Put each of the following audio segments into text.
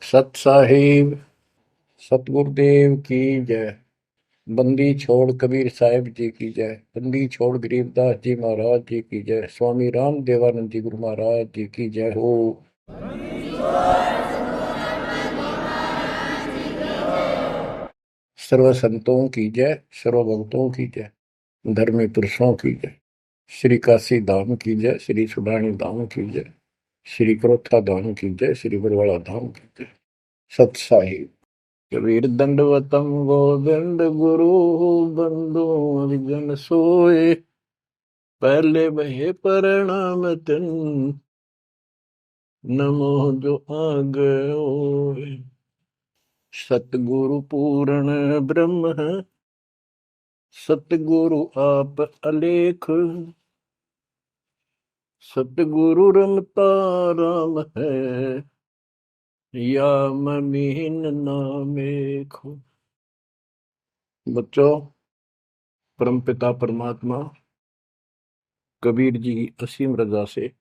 सत साहिब सतगुरुदेव की जय। बंदी छोड़ कबीर साहिब जी की जय। बंदी छोड़ गरीबदास जी महाराज जी की जय। स्वामी राम देवानंद जी गुरु महाराज जी की जय हो। सर्व संतों की जय, सर्व भक्तों की जय, धर्मी पुरुषों की जय। श्री काशी धाम की जय, श्री सुडानी धाम की जय, श्री क्रोथा धाम की जय, श्री बरवाड़ा धाम की जय। सत साहिब। कबीर दंडवतम गोविंद गुरु बंधु हरिजन सोए। पहले बहे प्रणाम तिन नमो जो आग ओए। सतगुरु पूर्ण ब्रह्म है, सतगुरु आप अलेख। सतगुरु रमता राम है, या ममीन नामेखो। बच्चों, परमपिता परमात्मा कबीर जी की असीम रजा से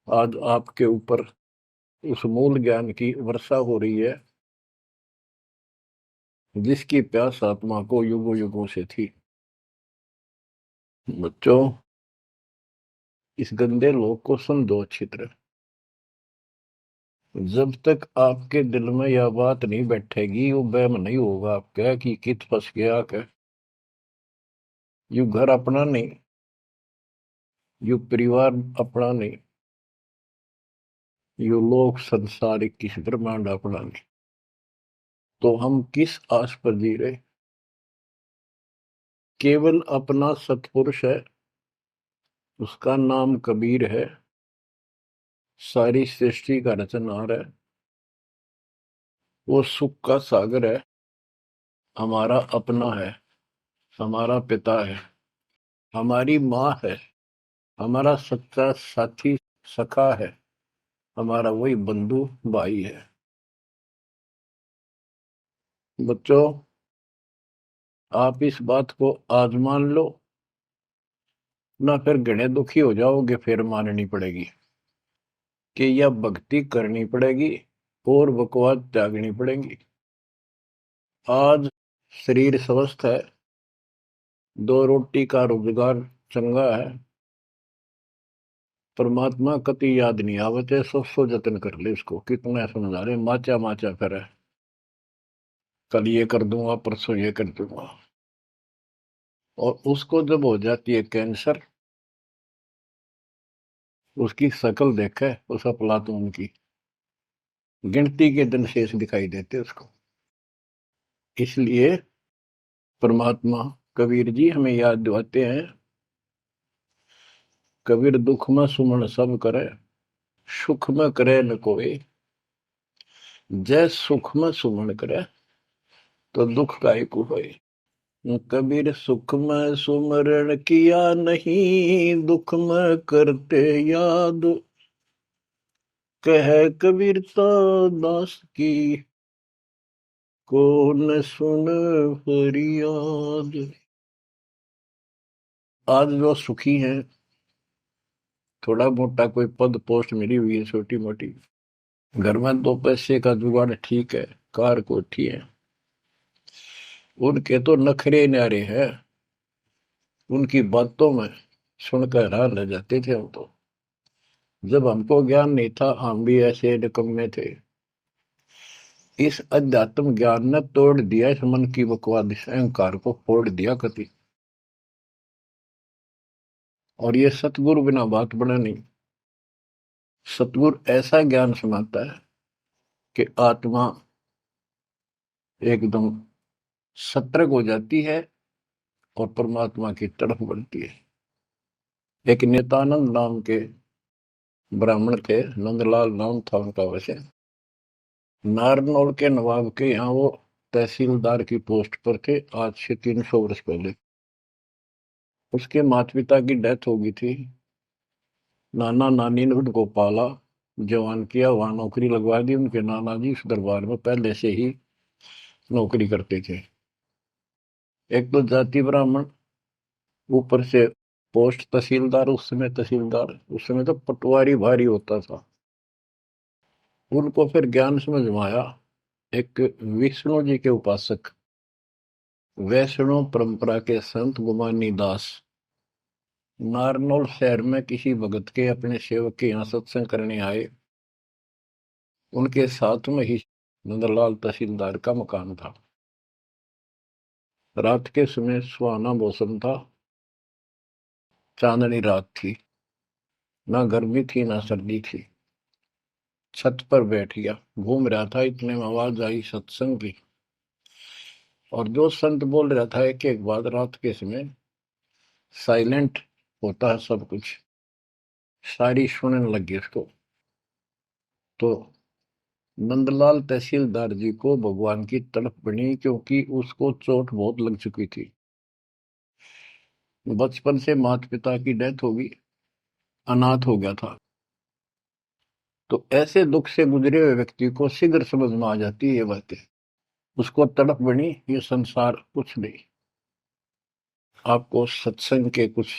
आज आपके ऊपर उस मूल ज्ञान की वर्षा हो रही है जिसकी प्यास आत्मा को युगों युगों से थी। बच्चों, इस गंदे लोक को समझो अच्छी तरह। जब तक आपके दिल में यह बात नहीं बैठेगी, वो वहम नहीं होगा आपका कि कित फंस गया क्या। यू घर अपना नहीं, यू परिवार अपना नहीं, यू लोक संसारिक किस ब्रह्मांड अपना नहीं। तो हम किस आस पर जी रहे। केवल अपना सतपुरुष है, उसका नाम कबीर है, सारी सृष्टि का रचनहार है, वो सुख का सागर है, हमारा अपना है, हमारा पिता है, हमारी माँ है, हमारा सच्चा साथी सखा है, हमारा वही बंधु भाई है। बच्चों, आप इस बात को आज मान लो, ना फिर घने दुखी हो जाओगे, फिर माननी पड़ेगी कि यह भक्ति करनी पड़ेगी और बकवास त्यागनी पड़ेगी। आज शरीर स्वस्थ है, दो रोटी का रोजगार चंगा है, परमात्मा कति याद नहीं आवते, सौ जतन कर ले इसको। कितना समझा रहे, माचा माचा करे, कल ये कर दूंगा, परसों ये कर दूंगा। और उसको जब हो जाती है कैंसर, उसकी शकल देखे उस अफलातून की, गिनती के दिन शेष दिखाई देते उसको। इसलिए परमात्मा कबीर जी हमें याद दिलाते हैं, कबीर दुख में सुमन सब करे, सुख में करे न कोई। जय सुख में सुमन करे, तो दुख काहे को होए। कबीर सुख में सुमरण किया नहीं, दुख में करते याद। कह कबीरता दास की, को न सुन फरियाद। आज जो सुखी हैं, थोड़ा मोटा कोई पद पोस्ट मिली हुई है छोटी मोटी, घर में दो पैसे का जुगाड़ ठीक है, कार कोठी है, उनके तो नखरे न्यारे हैं। उनकी बातों में सुनकर हैरान रह जाते थे हम तो। जब हमको ज्ञान नहीं था, हम भी ऐसे निकम्मे थे। इस अध्यात्म ज्ञान ने तोड़ दिया इस मन की बकवाद, इस अहंकार को फोड़ दिया कति। और ये सतगुरु बिना बात बने नहीं। सतगुरु ऐसा ज्ञान सुनाता है कि आत्मा एकदम सतर्क हो जाती है और परमात्मा की तड़प बनती है। एक नित्यानंद नाम के ब्राह्मण थे, नंदलाल नाम था उनका। वैसे नारनौल के नवाब के यहाँ वो तहसीलदार की पोस्ट पर थे, आज से 300 वर्ष पहले। उसके माता पिता की डेथ हो गई थी। नाना नानी ने उनको पाला, जवान किया, वहां नौकरी लगवा दी। उनके नाना जी इस दरबार में पहले से ही नौकरी करते थे। एक तो जाति ब्राह्मण, ऊपर से पोस्ट तहसीलदार। उस समय तहसीलदार, उस समय तो पटवारी भारी होता था। उनको फिर ज्ञान समझ में आया। एक विष्णु जी के उपासक, वैष्णव परंपरा के संत गुमानी दास नारनौल शहर में किसी भगत के अपने सेवक के यहाँ सत्संग करने आए। उनके साथ में ही नंदलाल तहसीलदार का मकान था। रात के समय सुहाना मौसम था, चांदनी रात थी, ना गर्मी थी ना सर्दी थी। छत पर बैठ गया, घूम रहा था, इतने में आवाज आई सत्संग की। और जो संत बोल रहा था एक एक बात, रात के समय साइलेंट होता है सब कुछ, सारी सुनने लगी उसको। तो नंदलाल तहसीलदार जी को भगवान की तड़प बनी, क्योंकि उसको चोट बहुत लग चुकी थी। बचपन से माता पिता की डेथ होगी, अनाथ हो गया था। तो ऐसे दुख से गुजरे हुए व्यक्ति को शीघ्र समझ में आ जाती है ये बातें। उसको तड़प बनी, ये संसार कुछ नहीं। आपको सत्संग के कुछ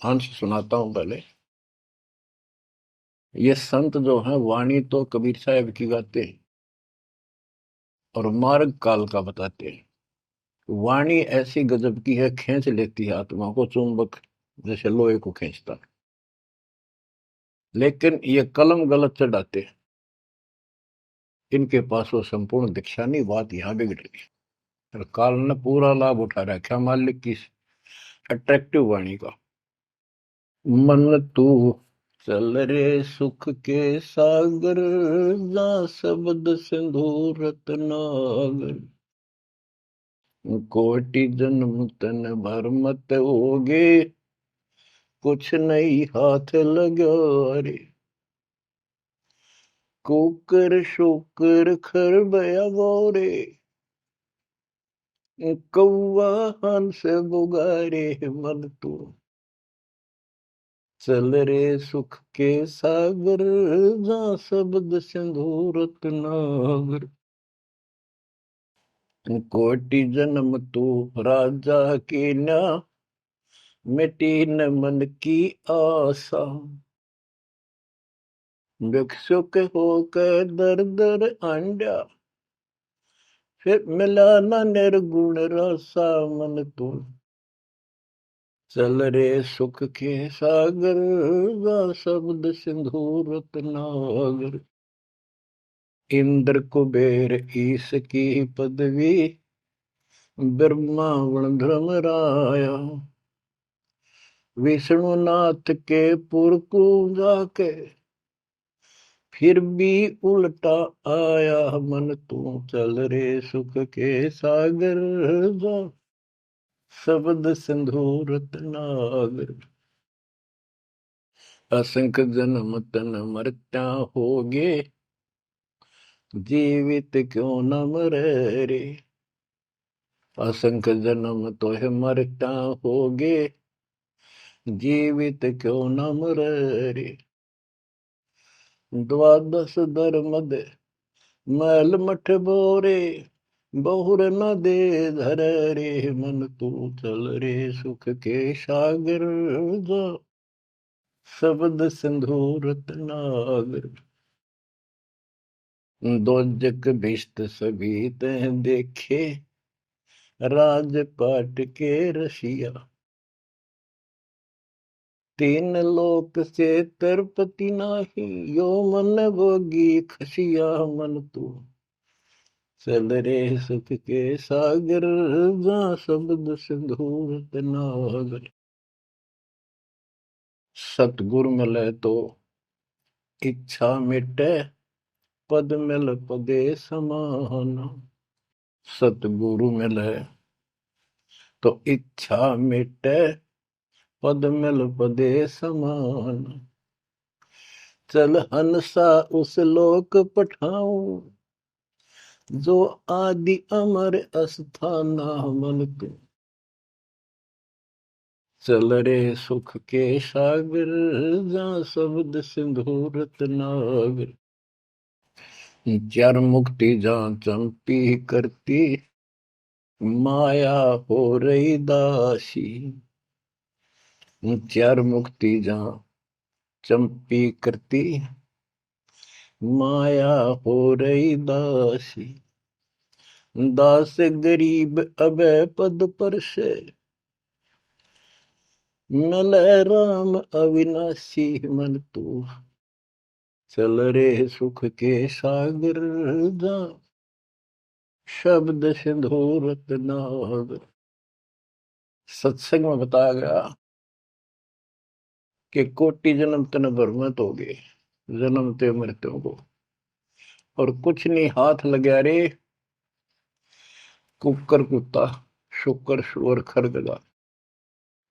अंश सुनाता हूं पहले। ये संत जो हैं वाणी तो कबीर साहब की गाते हैं और मार्ग काल का बताते हैं। वाणी ऐसी गजब की है, खींच लेती है आत्मा को, चुंबक जैसे लोहे को खींचता। लेकिन ये कलम गलत चढ़ाते हैं, इनके पास वो संपूर्ण दीक्षा नहीं। बात यहां बिगड़ गई और काल ने पूरा लाभ उठा रखा मालिक की अट्रैक्टिव वाणी का। मन तू चल रे सुख के सागर, जा शब्द सिंधु रत्नागर। कोटि जन्म तन भर मत होगे, कुछ नहीं हाथ लगा रे। कुकर शुकर खर बया गोरे, कौवा हंस बुगारे। मन तू चल रे सुख के सागर, जा शब्द सिंधु रत्नागर। कोटि जन्म तू राजा की ना, मिटी न मन की आशा। भिक्षुक होकर दर दर आंडा, फिर मिला न निर्गुण रसा। मन तू चल रे सुख के सागर, जा शब्द सिंधु रत्नागर। इंद्र कुबेर ईश की पदवी, ब्रह्मावण धर्म राया। विष्णुनाथ के पुर को जाके, फिर भी उल्टा आया। मन तू चल रे सुख के सागर, जा शब्द सिंधु रत्नागर। असंख्य जन्म तन मरत्या होगे, जीवित क्यों न मरे रे। असंख्य जन्म तो है मरता होगे, जीवित क्यों न मरे रे। द्वादश धर्म दे मैल मठ बोरे, बहुर न दे धर रे। मन तू चल रे सुख के सागर, जा शब्द सिंधु रत्नागर। दोजक भिष्ट सभी तह देखे, राजपाट के रसिया। तीन लोक से तरपति नाही, यो मन भोगी खसिया। मन तू चल रे सुख के सागर, जा शब्द सिंधु रत्नागर। सतगुरु मिले तो इच्छा मिटे, पद मिल पदे समान। सतगुरु मिले तो इच्छा मिटे, पद मिल पदे समान। चल हंसा उस लोक पठाऊं, जो आदि अमर अस्थाना। मन तू चल रे सुख के सागर, जा शब्द सिंधु रत्नागर। चार मुक्ति जा चंपी करती, माया हो रही दासी। चार मुक्ति जा चंपी करती, माया हो रही दासी, दास गरीब अभय पद पर से, मिल राम अविनाशी मन तू, चल रे सुख के सागर जा, शब्द सिंधु रत्नागर। सत्संग में बताया गया कि कोटि जन्म तन भ्रमित हो गए, जन्मते मृत्यु को, और कुछ नहीं हाथ लगा रे, कुकर कुत्ता, शुक्र सुअर खरगदा,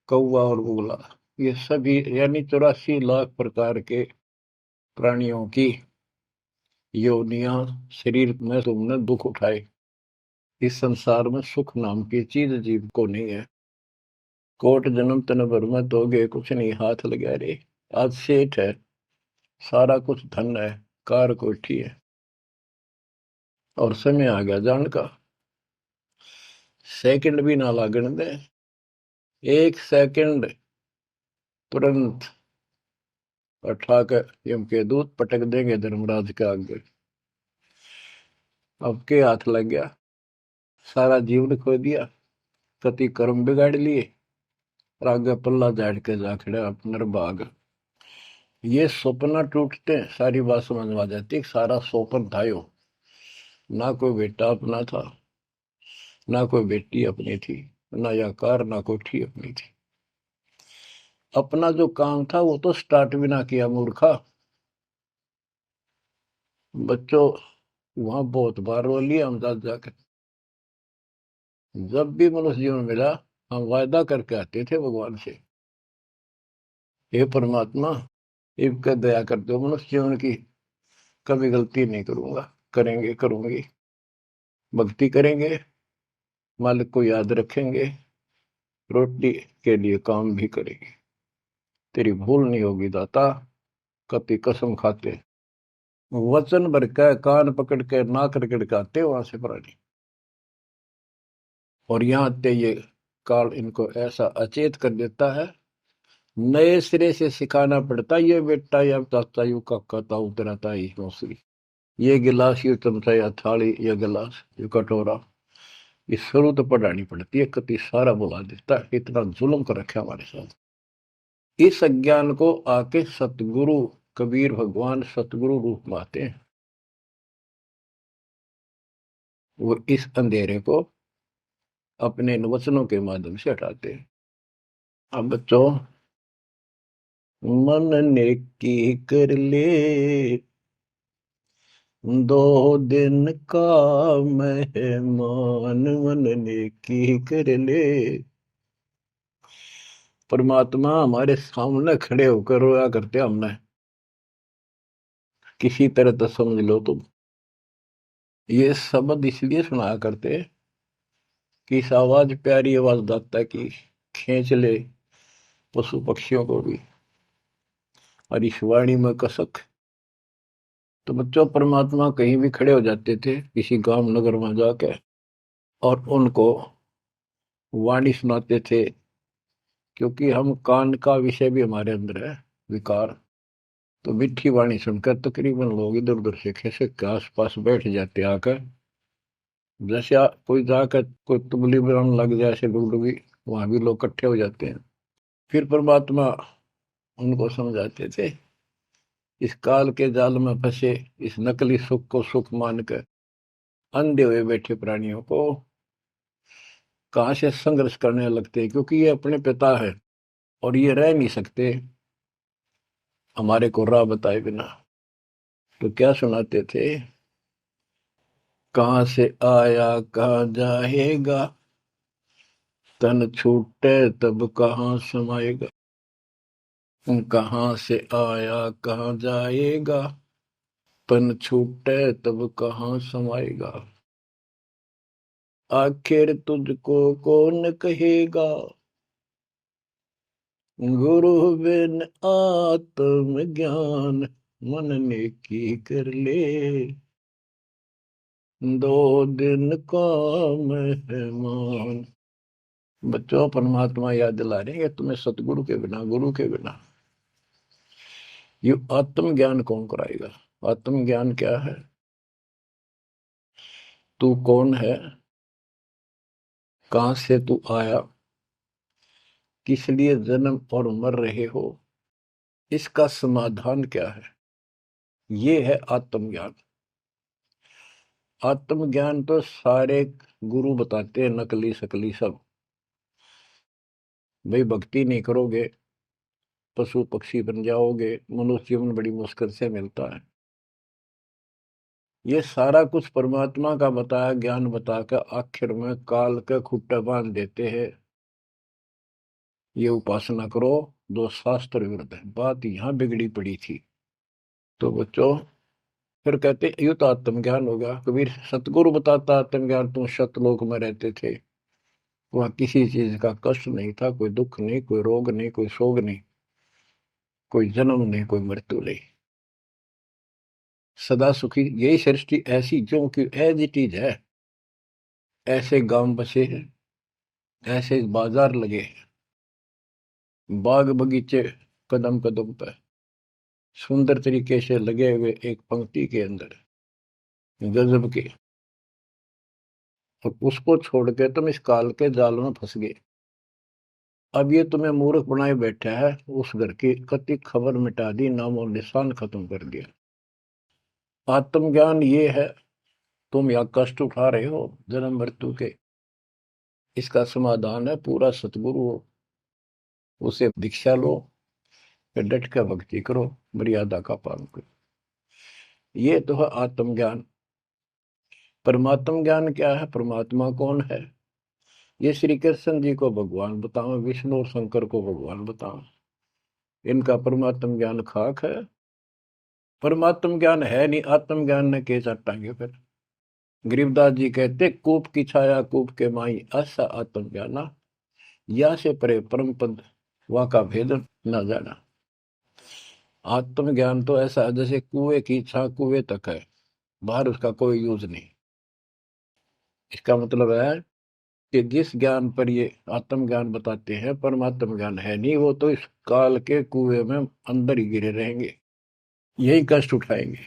कौवा और बुगला, ये सभी यानी 84 लाख प्रकार के प्राणियों की योनियां शरीर में तुमने दुख उठाए। इस संसार में सुख नाम की चीज जीव को नहीं है। कोट जन्म तन भ्रमित हो गए, कुछ नहीं हाथ लगा रे। आज सेठ है, सारा कुछ धन है, कार कोठी है, और समय आ गया जान का, सेकंड भी ना लागण दे, एक सेकंड तुरंत उठा कर यम के दूत पटक देंगे धर्मराज के आगे। अब के हाथ लग गया, सारा जीवन खो दिया, कति कर्म बिगाड़ लिए, और आगे पल्ला झाड़ के जा खड़ा अपना भाग। ये सपना टूटते हैं, सारी बात समझ में आ जाती, सारा सोपन था यो, ना कोई बेटा अपना था, ना कोई बेटी अपनी थी, ना या कार, ना कोठी अपनी थी। अपना जो काम था वो तो स्टार्ट भी ना किया मूर्खा। बच्चों वहां बहुत बार रो लिया हम जाकर। जब भी मनुष्य जीवन मिला, हम वायदा करके आते थे भगवान से, हे परमात्मा इनका दया कर दो, मनुष्य जीवन की कभी गलती नहीं करूंगा, करेंगे करूंगी, भक्ति करेंगे, मालिक को याद रखेंगे, रोटी के लिए काम भी करेंगे, तेरी भूल नहीं होगी दाता, कति कसम खाते। वचन भर के कान पकड़ के नाक रगड़ के आते वहां से प्राणी, और यहाँ ते ये काल इनको ऐसा अचेत कर देता है, नए सिरे से सिखाना पड़ता, ये बेटा या चाचा यू काका ताऊ तेरा ताई मौसी, ये गिलास, ये चमचा, या थाली, या गिलास, ये कटोरा, ये शुरू तो पढ़ानी पड़ती है, कति सारा बुला देता है, इतना जुल्म कर रखा हमारे साथ। इस अज्ञान को आके सतगुरु कबीर भगवान सतगुरु रूप में आते हैं, वो इस अंधेरे को अपने वचनों के माध्यम से हटाते हैं। अब बच्चों, मन नेकी कर ले, 2 दिन का मेहमान, मन नेकी कर ले। परमात्मा हमारे सामने खड़े होकर रोया करते हमने, किसी तरह तो समझ लो तुम। ये शब्द इसलिए सुनाया करते कि इस आवाज, प्यारी आवाज दाता की, खींच ले पशु पक्षियों को भी, और इस वाणी में कसक। तो बच्चों, परमात्मा कहीं भी खड़े हो जाते थे किसी गांव नगर में जाके, और उनको वाणी सुनाते थे, क्योंकि हम कान का विषय भी हमारे अंदर है, विकार। तो मीठी वाणी सुनकर तकरीबन लोग इधर उधर से खिसक के आस पास बैठ जाते आकर, जैसे कोई जाकर कोई तुबली बनाने लग जाए, ऐसे डुगडुगी, वहां भी लोग इकट्ठे हो जाते हैं। फिर परमात्मा उनको समझाते थे, इस काल के जाल में फंसे इस नकली सुख को सुख मानकर अंधे हुए बैठे प्राणियों को कहां से संघर्ष करने लगते हैं, क्योंकि ये अपने पिता है और ये रह नहीं सकते हमारे को राह बताए बिना। तो क्या सुनाते थे, कहां से आया कहां जाएगा, तन छूटे तब कहां समाएगा, कहां से आया कहां जाएगा, तन छूटे तब कहां समाएगा, आखिर तुझको कौन कहेगा, गुरु बिन आत्म ज्ञान, मन ने की कर ले, 2 दिन का मेहमान। बच्चों, परमात्मा याद दिला रहे हैं कि तुम्हें सतगुरु के बिना, गुरु के बिना ये आत्म ज्ञान कौन कराएगा। आत्मज्ञान क्या है? तू कौन है, कहां से तू आया, किस लिए जन्म और मर रहे हो, इसका समाधान क्या है, ये है आत्मज्ञान। आत्मज्ञान तो सारे गुरु बताते हैं, नकली सकली सब। भाई भक्ति नहीं करोगे पशु पक्षी बन जाओगे, मनुष्य जीवन बड़ी मुश्किल से मिलता है। ये सारा कुछ परमात्मा का बताया ज्ञान बताकर आखिर में काल के खुट्टे बांध देते हैं। ये उपासना करो, दो शास्त्र विरुद्ध है। बात यहां बिगड़ी पड़ी थी। तो बच्चों फिर कहते ये तो आत्मज्ञान होगा। कबीर सतगुरु बताता आत्मज्ञान, तुम सतलोक में रहते थे, वहां किसी चीज का कष्ट नहीं था, कोई दुख नहीं, कोई रोग नहीं, कोई शोक नहीं, कोई जन्म नहीं, कोई मृत्यु नहीं, सदा सुखी। यही सृष्टि ऐसी जो कि एज इट इज है। ऐसे गांव बसे हैं, ऐसे बाजार लगे हैं, बाग बगीचे कदम कदम पर सुंदर तरीके से लगे हुए एक पंक्ति के अंदर, गजब के। और उसको छोड़ के तुम इस काल के जाल में फंस गए। अब ये तुम्हें मूर्ख बनाए बैठा है, उस घर की कति खबर मिटा दी, नामो निशान खत्म कर दिया। आत्मज्ञान ये है, तुम या कष्ट उठा रहे हो जन्म मृत्यु के, इसका समाधान है पूरा सतगुरु हो, उसे दीक्षा लो, फिर डट कर भक्ति करो, मर्यादा का पालन करो। ये तो है आत्मज्ञान। परमात्म ज्ञान क्या है, परमात्मा कौन है, ये श्री कृष्ण जी को भगवान बताओ, विष्णु और शंकर को भगवान बताओ। इनका परमात्म ज्ञान खाक है। परमात्म ज्ञान है नहीं, आत्म ज्ञान ने के चाटांगे फिर। गरीबदास जी कहते कूप की छाया कूप के माई, ऐसा आत्म ज्ञाना, या से परे परम पद वा का भेद न जाना। आत्म ज्ञान तो ऐसा है जैसे कुएं की छा कुएं तक है, बाहर उसका कोई यूज नहीं। इसका मतलब है कि जिस ज्ञान पर ये आत्म ज्ञान बताते हैं, परमात्म ज्ञान है नहीं, वो तो इस काल के कुएं में अंदर ही गिरे रहेंगे, यही कष्ट उठाएंगे।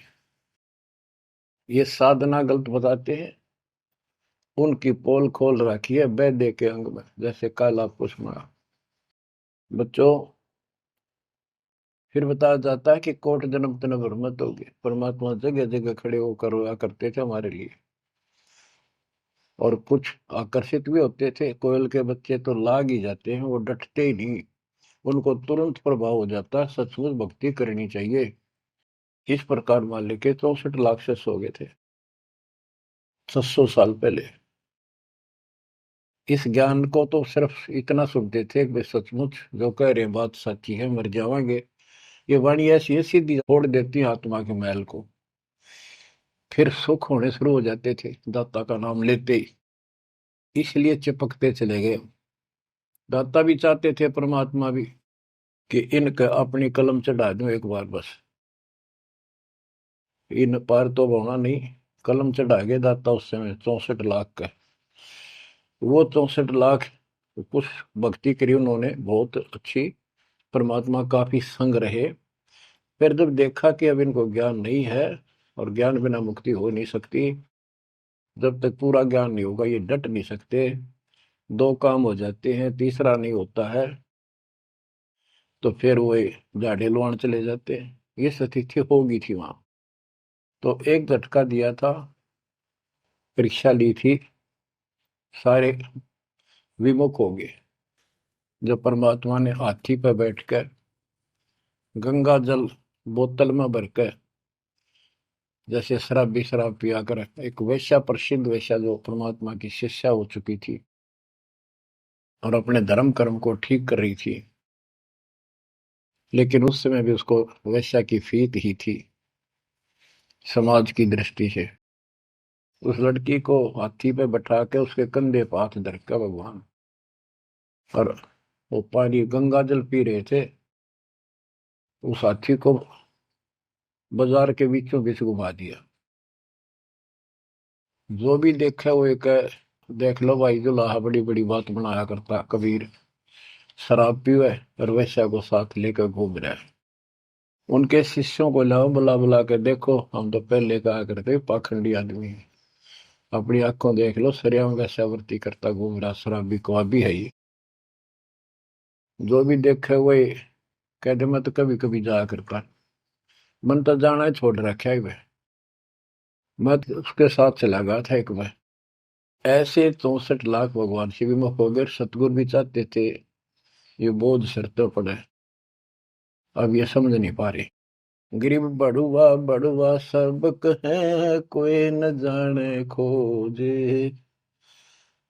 ये साधना गलत बताते हैं, उनकी पोल खोल रखी है वैद्य के अंग में, जैसे काला पुष्मा। बच्चों फिर बताया जाता है कि कोट जन्म तन भ्रमत हो गए, परमात्मा जगह जगह खड़े होकर रोया करते थे हमारे लिए। और कुछ आकर्षित भी होते थे, कोयल के बच्चे तो लाग ही जाते हैं, वो डटते ही नहीं, उनको तुरंत प्रभाव हो जाता है, सचमुच भक्ति करनी चाहिए। इस प्रकार मान लेके 64 लाख से हो गए थे 700 साल पहले। इस ज्ञान को तो सिर्फ इतना सुनते थे कि सचमुच जो कह रहे हैं बात सच्ची है, मर जावांगे। ये वाणी ऐसी है सीधी फोड़ देती है आत्मा के मैल को, फिर सुख होने शुरू हो जाते थे दाता का नाम लेते ही। इसलिए चिपकते चले गए। दाता भी चाहते थे, परमात्मा भी, कि इनका अपनी कलम चढ़ा दूं एक बार बस, इन पार तो होना नहीं। कलम चढ़ा गए दाता उस समय 64 लाख का। वो 64 लाख कुछ भक्ति करी उन्होंने बहुत अच्छी, परमात्मा काफी संग रहे। फिर जब देखा कि अब इनको ज्ञान नहीं है और ज्ञान बिना मुक्ति हो नहीं सकती, जब तक पूरा ज्ञान नहीं होगा ये डट नहीं सकते, दो काम हो जाते हैं, तीसरा नहीं होता है, तो फिर वो झाड़े लुआन चले जाते हैं। ये स्थिति होगी थी वहां। तो एक झटका दिया था, परीक्षा ली थी, सारे विमुख हो गए। जब परमात्मा ने हाथी पर बैठकर गंगा जल बोतल में भरकर, जैसे शराबी शराब पिया कर, एक वैश्या, प्रसिद्ध वैश्या जो परमात्मा की शिष्या हो चुकी थी और अपने धर्म कर्म को ठीक कर रही थी, लेकिन उस समय भी उसको वैश्या की फीत ही थी समाज की दृष्टि से। उस लड़की को हाथी पे बैठा के उसके कंधे पर हाथ धर के भगवान, और वो पानी गंगा जल पी रहे थे, उस हाथी को बाजार के बीचों बीच घुमा दिया। जो भी देखा वो एक, देख लो भाई जुलाहा बड़ी बड़ी बात बनाया करता कबीर, शराब पीवे और वैश्या को साथ लेकर घूम रहा है। उनके शिष्यों को लाओ, बुला बुला के देखो, हम तो पहले कहा करते पाखंडी आदमी है, अपनी आंखों देख लो, सरियाओं वैसा वर्ती करता घूम रहा, शराबी कबाबी है ये। जो भी देखे वही कहते, मैं तो कभी कभी जाया करता, मन तो जाना ही छोड़ रखा है वह। मैं तो उसके साथ चला गया था एक बार। ऐसे 64 लाख भगवान से विमुख हो गए, सतगुरु भी चाहते थे ये बोझ सिर तो पड़े, अब ये समझ नहीं पा रहे। गरीब बड़ुआ बड़ुआ सबक है, कोई न जाने खोजे,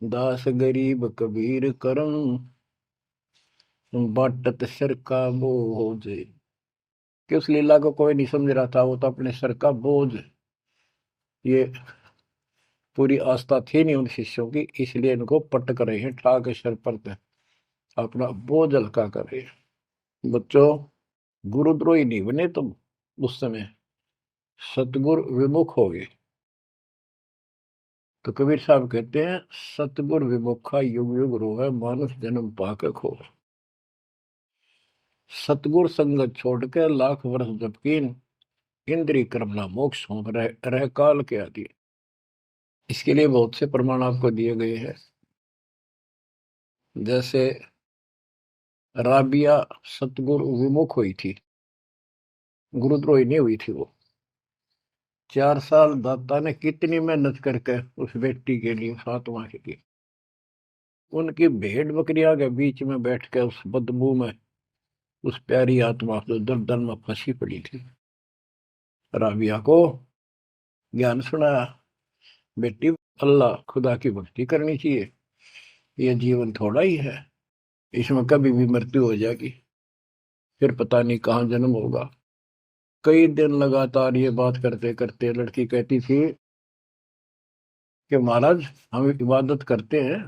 दास गरीब कबीर करम, बाटत सिर का बोझ। कि उस लीला को कोई नहीं समझ रहा था, वो तो अपने सर का बोझ, ये पूरी आस्था थी नहीं उन शिष्यों की, इसलिए इनको पटक रहे हैं, ठा के सर पर अपना बोझ हल्का कर रहे हैं। बच्चों, गुरुद्रोही नहीं बने तुम उस समय, सतगुरु विमुख हो गए। तो कबीर साहब कहते हैं, सतगुरु विमुखा युग युग रोवे, मानुष जन्म पाके खो। सतगुरु संगत छोड़ के लाख वर्ष जबकीन, इंद्रिय कर्म ना मोक्ष हो, रह काल के आदि। इसके लिए बहुत से प्रमाण आपको दिए गए हैं। जैसे राबिया सतगुरु विमुख हुई थी, गुरुद्रोही नहीं हुई थी वो। 4 साल दाता ने कितनी मेहनत करके उस बेटी के लिए, फातिमा के लिए, उनकी भेड़ बकरियां के बीच में बैठ के उस बदबू में, उस प्यारी आत्मा जो दर्दन में फंसी पड़ी थी, राबिया को ज्ञान सुनाया, बेटी अल्लाह खुदा की भक्ति करनी चाहिए, ये जीवन थोड़ा ही है, इसमें कभी भी मृत्यु हो जाएगी, फिर पता नहीं कहाँ जन्म होगा। कई दिन लगातार ये बात करते करते लड़की कहती थी कि महाराज, हम इबादत करते हैं,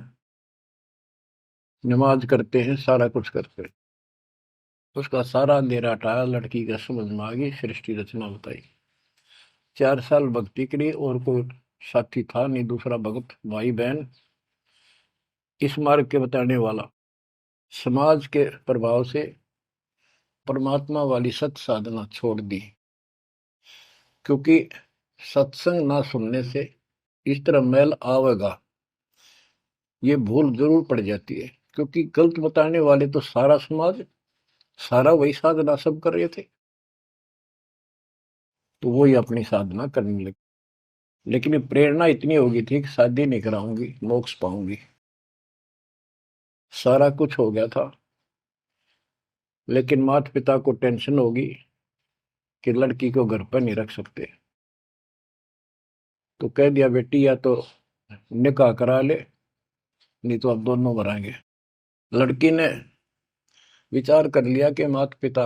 नमाज करते हैं, सारा कुछ करते हैं। उसका सारा अंधेरा हटाया, लड़की का समझ में आ गई, सृष्टि रचना बताई। 4 साल भक्ति करी, और कोई साथी था नहीं, दूसरा भक्त भाई बहन, इस मार्ग के बताने वाला। समाज के प्रभाव से परमात्मा वाली सत साधना छोड़ दी, क्योंकि सत्संग ना सुनने से इस तरह मैल आवेगा, ये भूल जरूर पड़ जाती है, क्योंकि गलत बताने वाले तो सारा समाज, सारा वही साधना सब कर रहे थे, तो वही अपनी साधना करने लगे। लेकिन ये प्रेरणा इतनी होगी थी कि शादी नहीं कराऊंगी, मोक्ष पाऊंगी, सारा कुछ हो गया था। लेकिन माता पिता को टेंशन होगी कि लड़की को घर पर नहीं रख सकते, तो कह दिया बेटी या तो निकाह करा ले, नहीं तो अब दोनों मराएंगे। लड़की ने विचार कर लिया कि माता पिता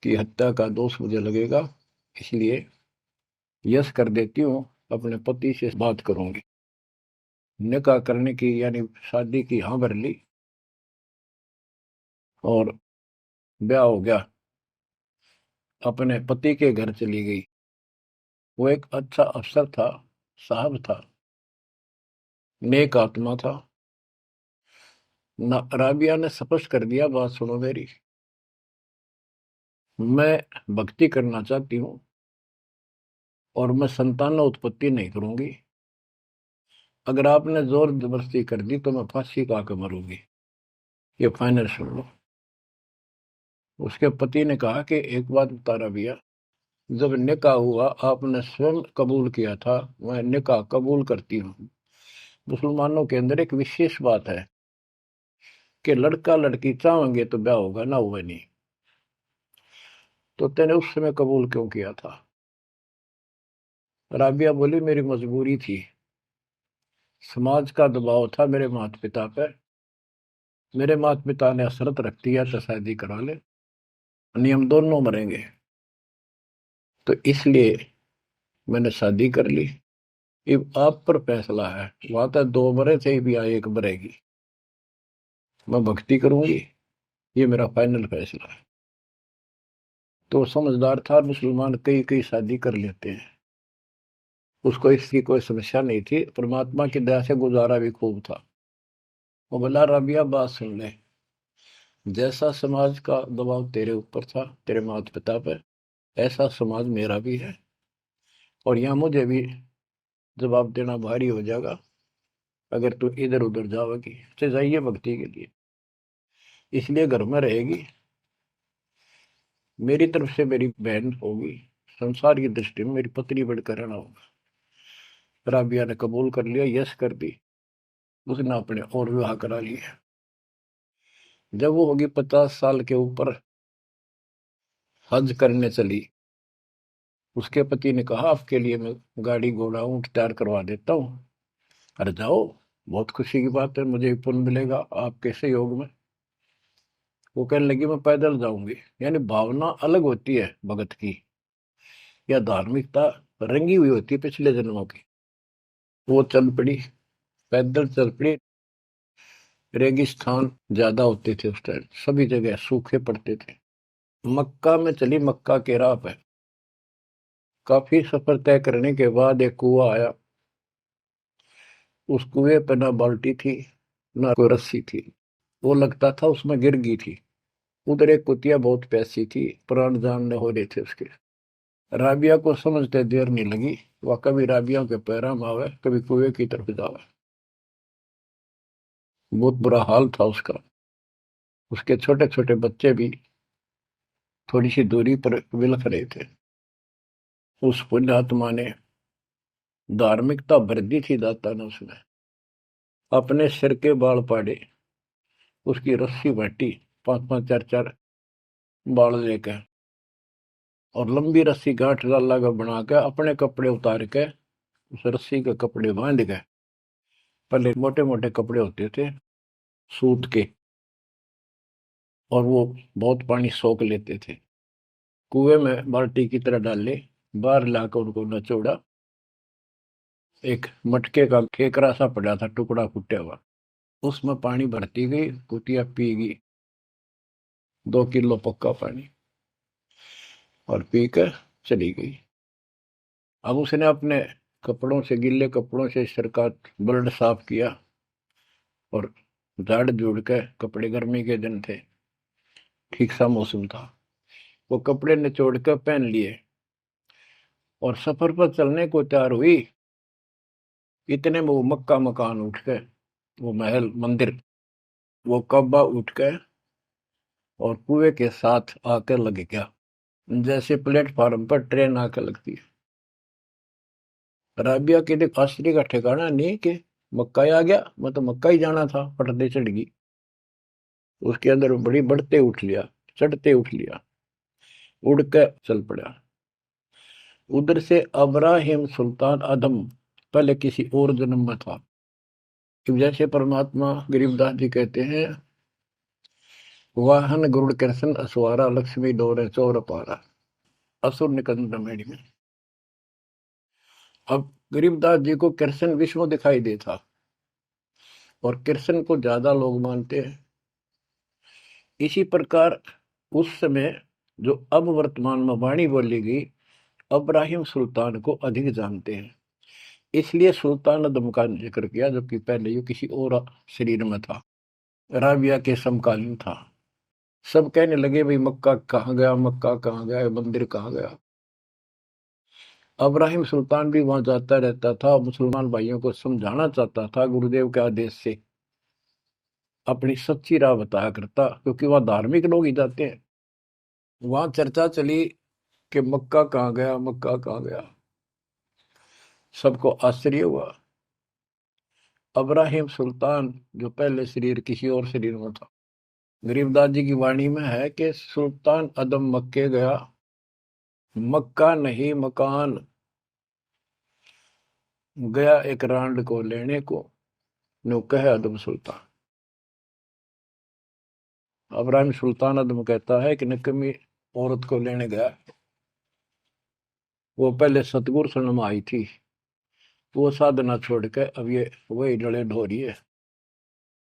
की हत्या का दोष मुझे लगेगा, इसलिए यस कर देती हूँ, अपने पति से बात करूंगी। निकाह करने की यानी शादी की हाँ भर ली, और ब्याह हो गया, अपने पति के घर चली गई। वो एक अच्छा अफसर था, साहब था, नेक आत्मा था। राबिया ने स्पष्ट कर दिया, बात सुनो मेरी, मैं भक्ति करना चाहती हूँ, और मैं संतान उत्पत्ति नहीं करूंगी, अगर आपने जोर जबरदस्ती कर दी तो मैं फांसी का के मरूंगी, ये फाइनल सुन लो। उसके पति ने कहा कि एक बात बता राबिया, जब निकाह हुआ आपने स्वयं कबूल किया था, मैं निकाह कबूल करती हूँ। मुसलमानों के अंदर एक विशेष बात है कि लड़का लड़की चाहेंगे तो ब्याह होगा, ना हुआ नहीं, तो तेने उस समय कबूल क्यों किया था? राबिया बोली, मेरी मजबूरी थी, समाज का दबाव था मेरे माता पिता पर, मेरे माता पिता ने शर्त रख दिया तो शादी करा ले, नियम दोनों मरेंगे, तो इसलिए मैंने शादी कर ली। अब आप पर फैसला है, वहां तक 2 मरे थे, भी आए 1 मरेगी, मैं भक्ति करूंगी, ये मेरा फाइनल फैसला है। तो समझदार था मुसलमान, कई कई शादी कर लेते हैं, उसको इसकी कोई समस्या नहीं थी, परमात्मा की दया से गुजारा भी खूब था। वो बोला, रबिया बात सुन ले, जैसा समाज का दबाव तेरे ऊपर था, तेरे माता पिता पर, ऐसा समाज मेरा भी है, और यहाँ मुझे भी जवाब देना भारी हो जाएगा अगर तू इधर उधर जाओगी। तो जाइए भक्ति के लिए, इसलिए घर में रहेगी, मेरी तरफ से मेरी बहन होगी, संसार की दृष्टि में मेरी पत्नी बनकर रहना होगा। राबिया ने कबूल कर लिया, यस कर दी। उसने अपने और विवाह करा लिया। जब वो होगी 50 साल के ऊपर, हज करने चली। उसके पति ने कहा, आपके लिए मैं गाड़ी घोड़ा ऊंट तैयार करवा देता हूँ, अरे जाओ, बहुत खुशी की बात है, मुझे भी पुण्य मिलेगा आपके सहयोग में। वो कहने लगी, मैं पैदल जाऊंगी। यानी भावना अलग होती है भगत की, या धार्मिकता रंगी हुई होती है पिछले जन्मों की। वो चल पड़ी, पैदल चल पड़ी। रेगिस्तान ज्यादा होते थे उस टाइम, सभी जगह सूखे पड़ते थे। मक्का में चली, मक्का के राह पे काफी सफर तय करने के बाद एक कुआं आया। उस कुएं पे ना बाल्टी थी, ना कोई रस्सी थी। वो लगता था उसमें गिर गई थी। उधर एक कुतिया बहुत प्यासी थी, प्राण जानने हो रहे थे उसके। राबिया को समझते देर नहीं लगी, वह कभी राबिया के पैरा में आवे, कभी कुएं की तरफ जावे। बहुत बुरा हाल था उसका। उसके छोटे छोटे बच्चे भी थोड़ी सी दूरी पर विलख रहे थे। उस पुण्यात्मा ने, धार्मिकता भर दी थी दाता ने उसमें, अपने सिर के बाल पाड़े, उसकी रस्सी बांटी, 5-5 4-4 बाल लेकर, और लंबी रस्सी गांठ डाला का बना के अपने कपड़े उतार के उस रस्सी के कपड़े बांध गए। पहले मोटे मोटे कपड़े होते थे सूत के, और वो बहुत पानी सोख लेते थे। कुएं में बाल्टी की तरह डाले, बाहर लाकर उनको नचोड़ा। एक मटके का केकरा सा पड़ा था, टुकड़ा फूटा हुआ, उसमें पानी भरती गई, कुतिया पी गई 2 किलो पक्का पानी, और पी कर चली गई। अब उसने अपने कपड़ों से, गिले कपड़ों से सिर का ब्लड साफ किया, और झाड़ झूड़ के कपड़े, गर्मी के दिन थे, ठीक सा मौसम था, वो कपड़े निचोड़ कर पहन लिए और सफर पर चलने को तैयार हुई। इतने में वो मक्का मकान उठ गए, वो महल मंदिर, वो कब्बा उठ गए और कुएं के साथ आकर लग गया, जैसे प्लेटफार्म पर ट्रेन आकर लगती है। राबिया के लिए आश्चर्य का ठिकाना नहीं कि मक्का ही आ गया, मैं तो मक्का ही जाना था, पटदे चढ़ गई। उसके अंदर बड़ी बढ़ते उठ लिया, चढ़ते उठ लिया, उड़ के चल पड़ा। उधर से अब्राहिम सुल्तान अदम पहले किसी और जन्म में था। जैसे परमात्मा गरीबदास जी कहते हैं, वाहन गरुड़ कृष्ण असवारा, लक्ष्मी डोरे चोर पारा, असुर निकंद मेड़ी में। अब गरीबदास जी को कृष्ण विष्णु दिखाई देता, और कृष्ण को ज्यादा लोग मानते हैं। इसी प्रकार उस समय जो अब वर्तमान में वाणी बोली गई, अब्राहिम सुल्तान को अधिक जानते हैं, इसलिए सुल्तान अदम का जिक्र किया, जबकि पहले ये किसी और शरीर में था, राबिया के समकालीन था। सब कहने लगे, भाई मक्का कहाँ गया, मक्का कहाँ गया, मंदिर कहाँ गया। अब्राहिम सुल्तान भी वहां जाता रहता था, मुसलमान भाइयों को समझाना चाहता था, गुरुदेव के आदेश से अपनी सच्ची राह बताया करता, क्योंकि वहां धार्मिक लोग ही जाते हैं। वहां चर्चा चली कि मक्का कहाँ गया, मक्का कहाँ गया। सबको आश्चर्य हुआ। अब्राहिम सुल्तान जो पहले शरीर किसी और शरीर में था, गरीबदास जी की वाणी में है कि सुल्तान अदम मक्के गया, मक्का नहीं मकान, गया एक रांड को लेने को, नो कहे अदम सुल्तान। अब्राहिम सुल्तान अदम कहता है कि निकम्मी औरत को लेने गया, वो पहले सतगुरु शरण में आई थी, वो साधना छोड़ के अब ये वही डले ढो रही है।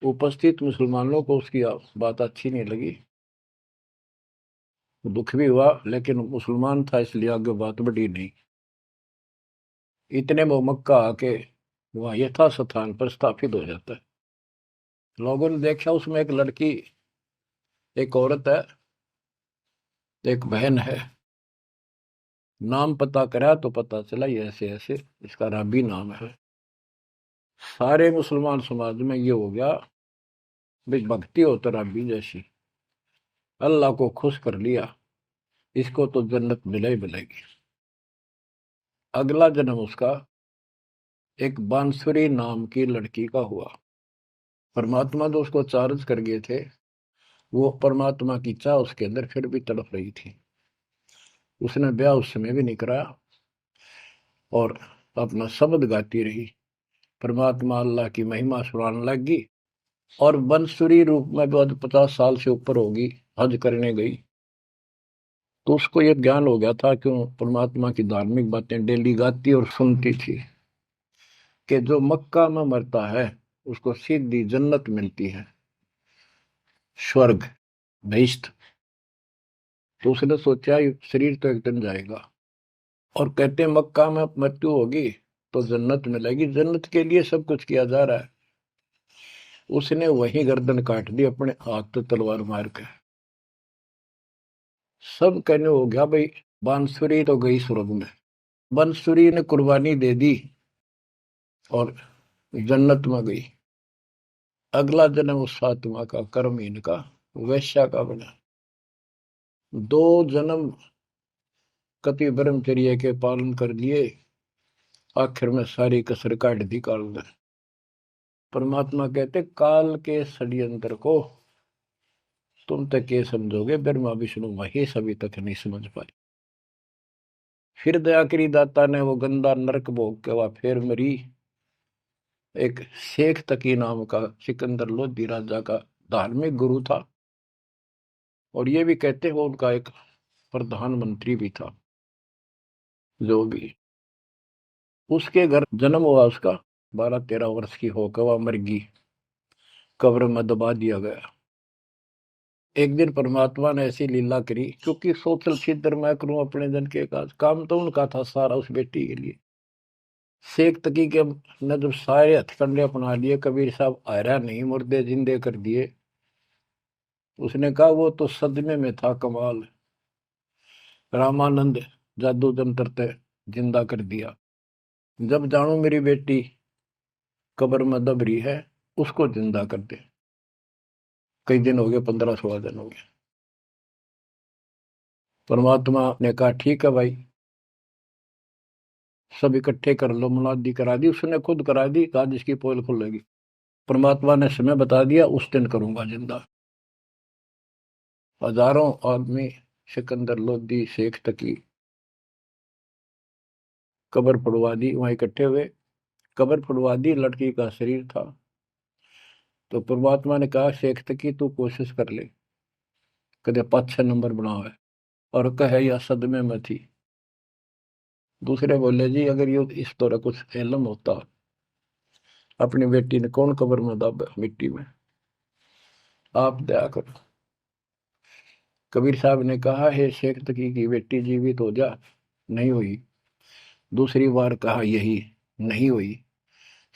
उपस्थित मुसलमानों को उसकी बात अच्छी नहीं लगी, दुख भी हुआ, लेकिन मुसलमान था इसलिए आगे बात बढ़ी नहीं। इतने में मक्का आके वहां यथा स्थान पर स्थापित हो जाता है। लोगों ने देखा उसमें एक लड़की एक औरत है, एक बहन है। नाम पता करा तो पता चला ये ऐसे ऐसे इसका राबी नाम है। सारे मुसलमान समाज में ये हो गया भाई, भक्ति हो तो राबी जैसी, अल्लाह को खुश कर लिया, इसको तो जन्नत मिले ही मिलेगी। अगला जन्म उसका एक बांसुरी नाम की लड़की का हुआ। परमात्मा जो उसको चार्ज कर गए थे, वो परमात्मा की चाह उसके अंदर फिर भी तड़प रही थी। उसने ब्याह उस समय भी नहीं कराया और अपना शब्द गाती रही, परमात्मा अल्लाह की महिमा सुनाने लगी। और बंसुरी रूप में भी 50 साल से ऊपर होगी, हज करने गई। तो उसको ये ज्ञान हो गया था, क्यों परमात्मा की धार्मिक बातें डेली गाती और सुनती थी, कि जो मक्का में मरता है उसको सीधी जन्नत मिलती है, स्वर्ग, बहिश्त। तो उसने सोचा ये शरीर तो एक दिन जाएगा, और कहते हैं मक्का में मृत्यु होगी तो जन्नत मिलेगी, जन्नत के लिए सब कुछ किया जा रहा है। उसने वही गर्दन काट दी अपने हाथ तो तलवार मार के। सब कहने हो गया भाई, बांसुरी तो गई स्वर्ग में। बांसुरी ने कुर्बानी दे दी और जन्नत में गई। अगला जन्म उस आत्मा का कर्महीन का वैश्या का बना। 2 जन्म कति ब्रह्मचर्य के पालन कर लिए, आखिर में सारी कसर काट दी काल ने। परमात्मा कहते काल के षड्यंत्र को तुम तक ये समझोगे, ब्रह्मा विष्णु महेश अभी तक नहीं समझ पाए। फिर दया करी दाता ने, वो गंदा नरक भोग के वह फिर मरी। एक शेख तकी नाम का सिकंदर लोधी राजा का धार्मिक गुरु था, और ये भी कहते हैं वो उनका एक प्रधानमंत्री भी था। जो भी उसके घर जन्म हुआ, उसका 12-13 वर्ष की होकर वह मर गई, कब्र में दबा दिया गया। एक दिन परमात्मा ने ऐसी लीला करी, क्योंकि सोचल छिद्र मैं करूं अपने जन के काज, काम तो उनका था सारा उस बेटी के लिए। शेख तकी के ने जब सारे हथकंडे अपना लिए, कबीर साहब आयरा नहीं, मुर्दे जिंदे कर दिए। उसने कहा वो तो सदमे में था, कमाल, रामानंद जादू जंतर ते जिंदा कर दिया। जब जानू मेरी बेटी कब्र में दब रही है, उसको जिंदा कर दे। कई दिन हो गए, 15-16 दिन हो गए। परमात्मा ने कहा ठीक है भाई, सब इकट्ठे कर लो। मुनादी करा दी, उसने खुद करा दी, कहा जिसकी पोल खुलेगी। परमात्मा ने समय बता दिया, उस दिन करूंगा जिंदा। हजारों आदमी सिकंदर लोधी शेख तकी कब्र फुड़वा दी, वहां इकट्ठे हुए। कब्र फुड़वा दी, लड़की का शरीर था। तो परमात्मा ने कहा शेख तकी तू कोशिश कर ले, कदे 5-6 नंबर बनावे। और कहे या सदमे में थी। दूसरे बोले जी अगर ये इस तरह कुछ एलम होता, अपनी बेटी ने कौन कब्र में दब मिट्टी में, आप दया करो। कबीर साहब ने कहा हे शेख तकी की बेटी जीवित हो जा, नहीं हुई। दूसरी बार कहा यही, नहीं हुई।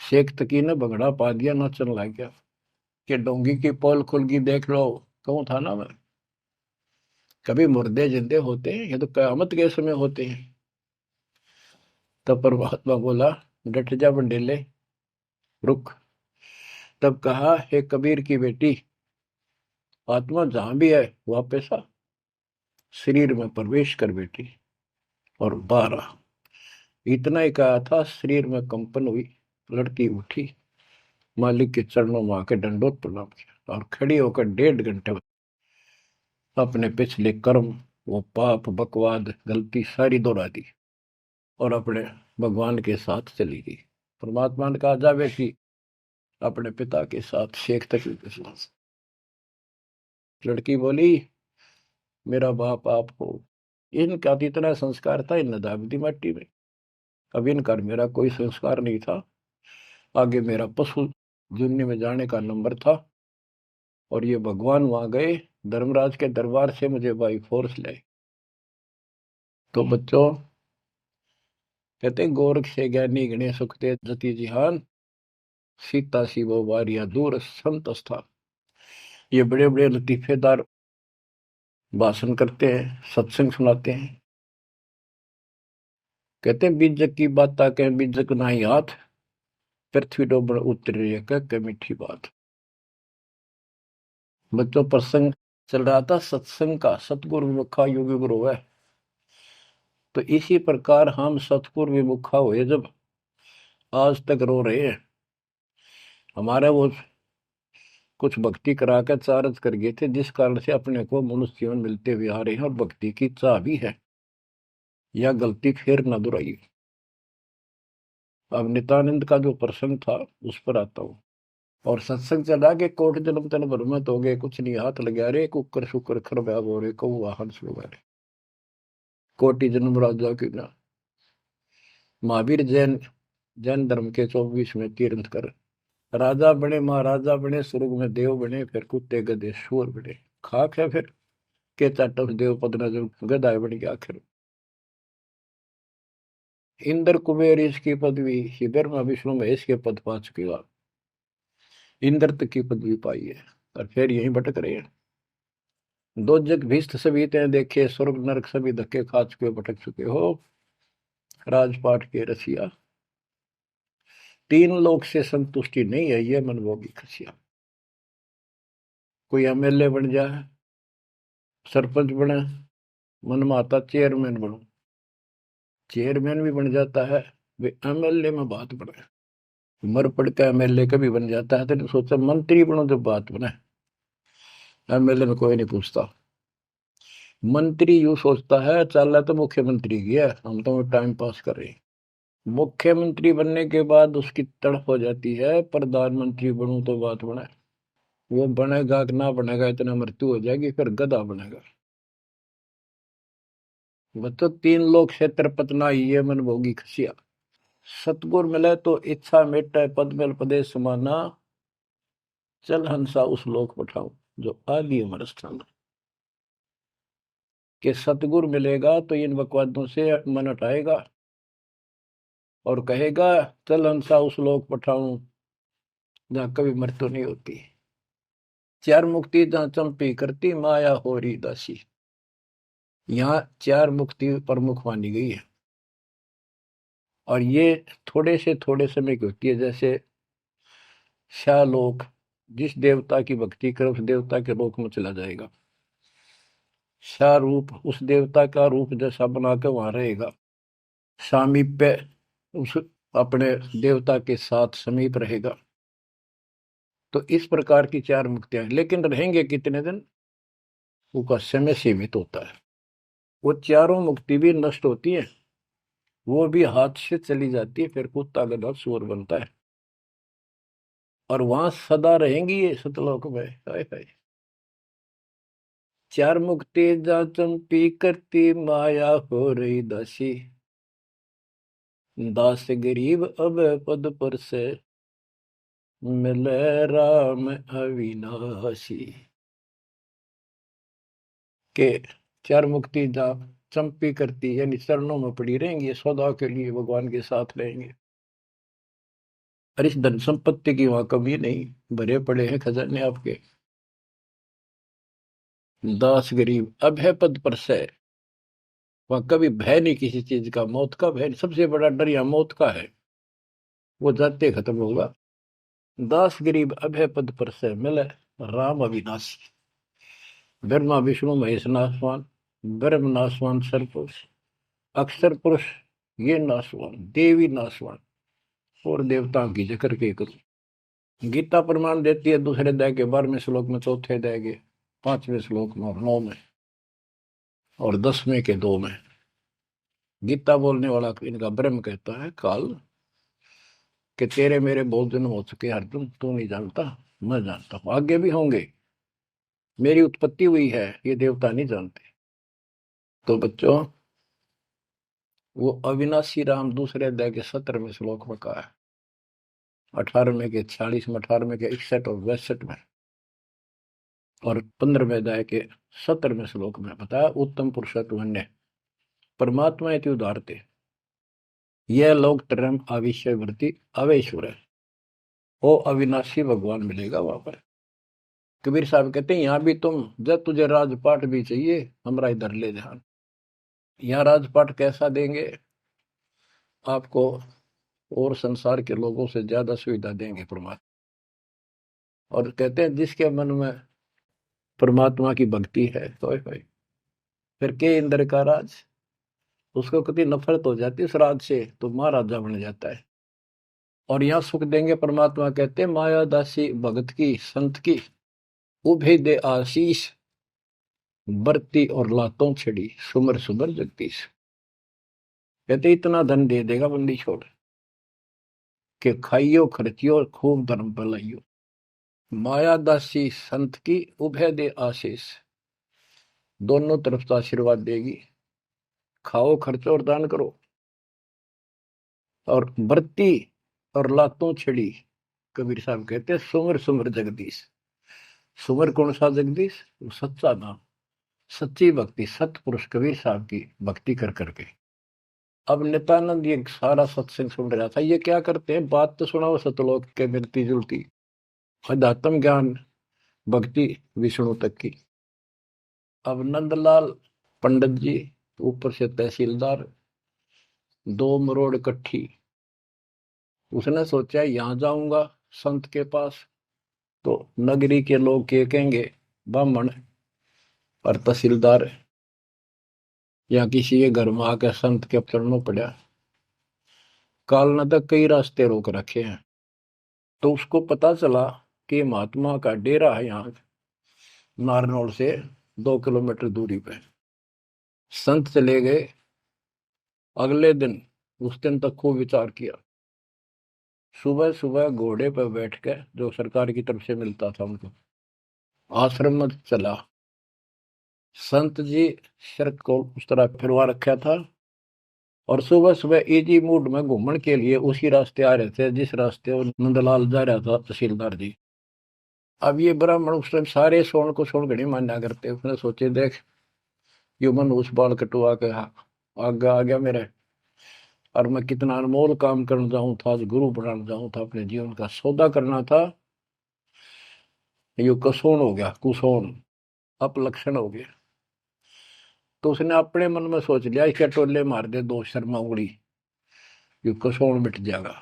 शेख तकी ने भगड़ा पा दिया, नाचन लग गया कि डोंगी की पोल खुल गई, देख लो। कहूं था ना मैं, कभी मुर्दे जिंदे होते हैं, ये तो कयामत के समय होते हैं। तब परमात्मा बोला डट जा बंडेले, रुक। तब कहा हे कबीर की बेटी, आत्मा जहां भी है वापस आ, शरीर में प्रवेश कर बेटी। और 12 इतना ही कहा था, शरीर में कंपन हुई, लड़की उठी, मालिक के चरणों में आके दंडोत प्रणाम किया, और खड़ी होकर 1.5 घंटे अपने पिछले कर्म, वो पाप बकवाद गलती सारी दोहरा दी, और अपने भगवान के साथ चली गई। परमात्मा ने कहा जा बेटी, अपने पिता के साथ, शेख तकी के साथ। लड़की बोली मेरा बाप आप हो। इनका तो इतना संस्कार था, इन दाब दी मट्टी में। अब इनका मेरा कोई संस्कार नहीं था, आगे मेरा पशु जुन्नी में जाने का नंबर था। और ये भगवान वहां गए, धर्मराज के दरबार से मुझे बाई फोर्स लाए। तो बच्चों कहते गोरख से ज्ञानी गणे सुखते जति जिहान, सीता सी वो वारिया दूर संत स्थान। ये बड़े बड़े लतीफेदार भाषण करते हैं, सत्संग सुनाते हैं। कहते हैं बीजक की बात ताके बीजक नाही हाथ, पृथ्वी डोबण उतरी है कह मीठी बात। बच्चों प्रसंग चल रहा था सत्संग का, सतगुरु विमुखा योगी गुरु है। तो इसी प्रकार हम सतगुरु विमुखा हुए जब आज तक रो रहे हैं। हमारा वो कुछ भक्ति करा कर चार्ज कर गए थे, जिस कारण से अपने को मनुष्य जीवन मिलते हुए आ रहे हैं और भक्ति की चाह भी है। यह गलती फिर न दोहराई। अब नित्यानंद का जो प्रसंग था उस पर आता हूँ। और सत्संग चला के कोट जन्म तन भ्रमत हो गए, कुछ नहीं हाथ लगा रे, कुकर शुकर खरब्याब हो रे, कौ वाहन सुगा रे, कोटि जन्म राजा की ना। महावीर जैन जैन धर्म के 24 में तीर्थ कर राजा बने, महाराजा बने, स्वर्ग में देव बने, फिर कुत्ते गधे शोर बने। खाक है फिर के चाटव देव पद न जो गधा बन गया आखिर। इंद्र कुबेर इसकी पदवी, ब्रह्मा विष्णु महेश के पद पा चुके हो आप। इंद्र तक की पदवी पाई है और फिर यहीं भटक रहे हैं। दो जग भीष्ट सभी ते देखे, स्वर्ग नरक सभी धक्के खा चुके हो, भटक चुके हो। राजपाट के रसिया, तीन लोक से संतुष्टि नहीं है ये मनभोगी खसिया। कोई एमएलए बन जाए, सरपंच बने, मन में आता चेयरमैन बनो। चेयरमैन भी बन जाता है, वे एमएलए में बात बने। मर पड़ का एमएलए कभी बन जाता है तो सोचा मंत्री बनो जब बात बने। एमएलए में कोई नहीं पूछता। मंत्री यूं सोचता है चल तो मुख्यमंत्री की है, हम तो टाइम पास कर रहे हैं। मुख्यमंत्री बनने के बाद उसकी तड़प हो जाती है प्रधानमंत्री बनूं तो बात बने। वो बनेगा कि ना बनेगा, इतना मृत्यु हो जाएगी, फिर गधा बनेगा। बच्चों तीन लोग क्षेत्र पतना ये मन भोगी खसिया। सतगुर मिले तो इच्छा मिटे, पद मिल पदे समाना, चल हंसा उस लोक पठाऊं जो आदि अमर स्थान। कि सतगुर मिलेगा तो इन बकवादों से मन हटाएगा और कहेगा चल हंसा उस लोक पठाऊं जहां कभी मृत्यु नहीं होती। चार मुक्ति जहां चंपी करती, माया हो रही दासी। यहाँ चार मुक्ति प्रमुख मानी गई है और ये थोड़े समय की होती है। जैसे शालोक, जिस देवता की भक्ति करे उस देवता के लोक में चला जाएगा। शारूप, उस देवता का रूप जैसा बनाकर वहां रहेगा। सामीप्य, उस अपने देवता के साथ समीप रहेगा। तो इस प्रकार की चार मुक्तियां, लेकिन रहेंगे कितने दिन, उसका समय सीमित होता है। वो चारों मुक्ति भी नष्ट होती है, वो भी हाथ से चली जाती है, फिर कुत्ता गधा सुअर बनता है और वहां सदा रहेंगी ये सतलोक में। हाय हाय। चार मुक्ति जा चंपी करती, माया हो रही दासी, दास गरीब अब पद पर से, मिले राम अविनाशी। के चार मुक्ति जा चंपी करती, यानी चरणों में पड़ी रहेंगी, सदा के लिए भगवान के साथ रहेंगे। और इस धन संपत्ति की वहां कमी नहीं, भरे पड़े हैं खजाने आपके। दास गरीब अब है पद पर से, वहां कभी भय नहीं किसी चीज का, मौत का भय नहीं। सबसे बड़ा डर यहाँ मौत का है, वो जाते खत्म होगा। दास गरीब अब है पद पर से, मिले राम अविनाशी। ब्रह्मा विष्णु महेश नासवान, ब्रह्म नासवान सरपुरुष, अक्षर पुरुष ये नासवान, देवी नासवान और देवताओं की जिक्र के करूं। गीता प्रमाण देती है दूसरे अध्याय के 12वें श्लोक में, चौथे अध्याय के 5वें श्लोक में और 9 में और 10वें के 2 में। गीता बोलने वाला इनका ब्रह्म कहता है काल कि तेरे मेरे बहुत जन्म हो चुके अर्जुन, तू नहीं जानता, मैं जानता हूं, आगे भी होंगे। मेरी उत्पत्ति हुई है, ये देवता नहीं जानते। तो बच्चों वो अविनाशी राम दूसरे अध्याय के 17वें श्लोक में कहा है, 18वें के 46 में, 18वें के 61 और 62 में और 15वें अध्याय के 17वें श्लोक में बताया। उत्तम पुरुषत्व परमात्मा इति उदारते, यह लोक तरम आविष्यवर्ती अवेश्वर है। वो अविनाशी भगवान मिलेगा वहां पर। कबीर साहब कहते हैं यहाँ भी तुम, जब तुझे राजपाट भी चाहिए हमारा इधर ले ध्यान। यहाँ राजपाट कैसा देंगे आपको, और संसार के लोगों से ज्यादा सुविधा देंगे परमात्मा। और कहते हैं जिसके मन में परमात्मा की भक्ति है तो फिर के इंद्र का राज, उसको कभी नफरत हो जाती है उस राज से तो महाराजा बन जाता है। और यहाँ सुख देंगे परमात्मा, कहते हैं माया दासी भगत की संत की, उभे दे आशीष, बरती और लातों छड़ी, सुमर सुमर जगदीश। कहते इतना धन दे देगा बंदी छोड़ के, खाइयो खर्चियो और खूब धर्म फैलाइयो। माया दासी संत की उभय दे आशीष, दोनों तरफ से आशीर्वाद देगी। खाओ खर्चो और दान करो। और बरती और लातों छड़ी, कबीर साहब कहते हैं सुमर सुमर जगदीश। सुमर कौन सा जगदीश, सच्चा नाम, सच्ची भक्ति, सतपुरुष कबीर साहब की भक्ति कर करके। अब नित्यानंद ये सारा सत्संग सुन रहा था। ये क्या करते हैं, बात तो सुनाओ सतलोक के मिलती जुलती, अध्यात्म ज्ञान भक्ति विष्णु तक की। अब नंदलाल पंडित जी ऊपर से तहसीलदार, 2 मरोड़ इकट्ठी। उसने सोचा यहां जाऊंगा संत के पास तो नगरी के लोग क्या कहेंगे, ब्राह्मण और तहसीलदार या किसी के घर में आकर संत के चरणों पड़ा। काल न तक कई रास्ते रोक रखे हैं। तो उसको पता चला कि महात्मा का डेरा है यहाँ नारनौल से 2 किलोमीटर दूरी पे। संत चले गए। अगले दिन, उस दिन तक खूब विचार किया। सुबह सुबह घोड़े पर बैठ कर, जो सरकार की तरफ से मिलता था उनको, आश्रम में चला। संत जी शर्त को उस तरह फिरवा रखा था और सुबह सुबह इजी मूड में घूमने के लिए उसी रास्ते आ रहे थे जिस रास्ते वो नंदलाल जा रहा था तहसीलदार जी। अब ये ब्राह्मण उस टाइम सारे सोन को सोन घड़ी मान्या करते। उसने सोचे देख यो मन उस बाल कटवा के आगे आ गया मेरे, और मैं कितना अनमोल काम करना चाहूँ था, आज गुरु बनाना चाहूँ था, अपने जीवन का सौदा करना था, यो कसोन हो गया, कुसोन अपलक्षण हो गया। तो उसने अपने मन में सोच लिया इसके टोले मार दे 2 शर्मा उंगली, यो कसोन मिट जाएगा।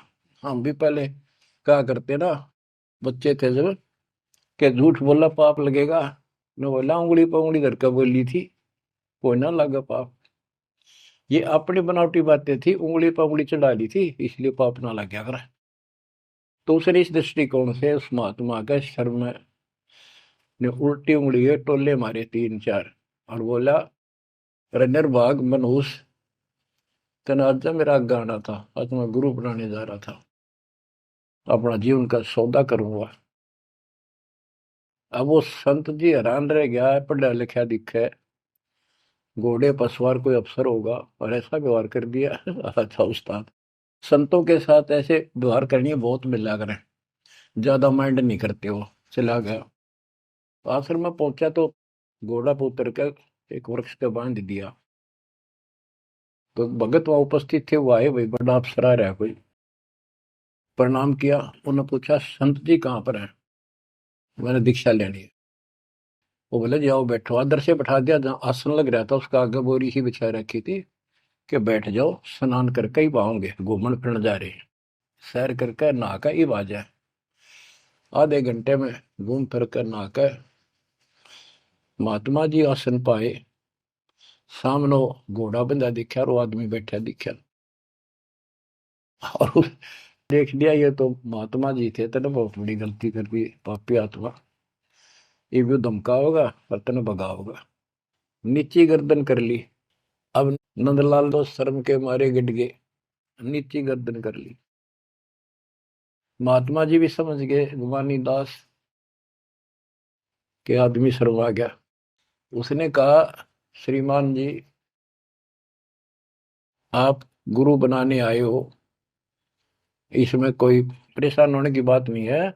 हम भी पहले क्या करते ना, बच्चे थे जब, के झूठ बोला पाप लगेगा, न बोला उंगली पर उंगली धर कर बोली थी, कोई ना लगा पाप। ये अपनी बनावटी बातें थी, उंगली पर उंगली चढ़ा ली थी इसलिए पाप ना लग गया कर। तो उसने इस दृष्टिकोण से उस महात्मा का शर्म ने उल्टी उंगली के टोले मारे 3-4 और बोला, रनर भाग मनहूस, तेना आज मेरा गाना था, आज मैं गुरु बनाने जा रहा था, अपना जीवन का सौदा करूंगा। अब वो संत जी हैरान रह गया, पढ़ा लिखा दिखे, घोड़े पर सवार कोई अफसर होगा और ऐसा व्यवहार कर दिया। अच्छा उस्ताद, संतों के साथ ऐसे व्यवहार करनी बहुत मिला करें, ज्यादा माइंड नहीं करते हो। चला गया। आश्रम में पहुंचा तो घोड़ा पर उतर कर एक वृक्ष का बांध दिया। तो भगत वहां उपस्थित थे, वो आए, भाई बड़ा अफसर आ रहा है कोई। प्रणाम किया। उन्होंने पूछा संत जी कहाँ पर है, मैंने दीक्षा लेनी है। वो बोले जाओ बैठो। आदर से बैठा दिया, जहाँ आसन लग रहा था उसका आगे बोरी ही बिछा रखी थी कि बैठ जाओ, स्नान करके ही पाओगे, घूमन फिरन जा रहे हैं, सैर करके नहा कर ही आ जाए। आधे घंटे में घूम फिर कर नहा कर महात्मा जी आसन पाए। सामने घोड़ा बंधा दिखा और वो आदमी बैठा दिखा और देख लिया ये तो महात्मा जी थे, तेने बहुत बड़ी गलती कर दी पापी आत्मा, ये भी धमका होगा और तेने भगा होगा। नीची गर्दन कर ली। अब नंदलाल तो शर्म के मारे गिट गए, नीची गर्दन कर ली। महात्मा जी भी समझ गए गुमानी दास के आदमी शर्मा गया। उसने कहा श्रीमान जी आप गुरु बनाने आए हो, इसमें कोई परेशान होने की बात नहीं है।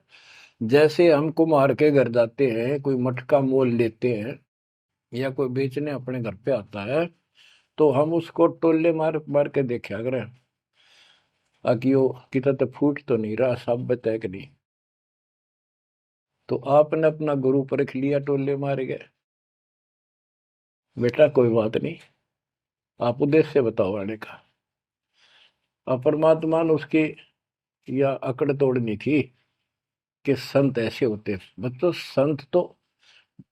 जैसे हम कुम्हार के घर जाते हैं, कोई मटका मोल लेते हैं या कोई बेचने अपने घर पे आता है तो हम उसको टोले मार मार के देखा करें ताकि वो कितना तो फूट तो नहीं रहा, सब बताए कि नहीं। तो आपने अपना गुरु परख लिया, टोले मार गए। बेटा कोई बात नहीं, आप उद्देश्य बताओ आने का। और परमात्मा ने उसकी या अकड़ तोड़नी थी कि संत ऐसे होते हैं। बच्चों संत तो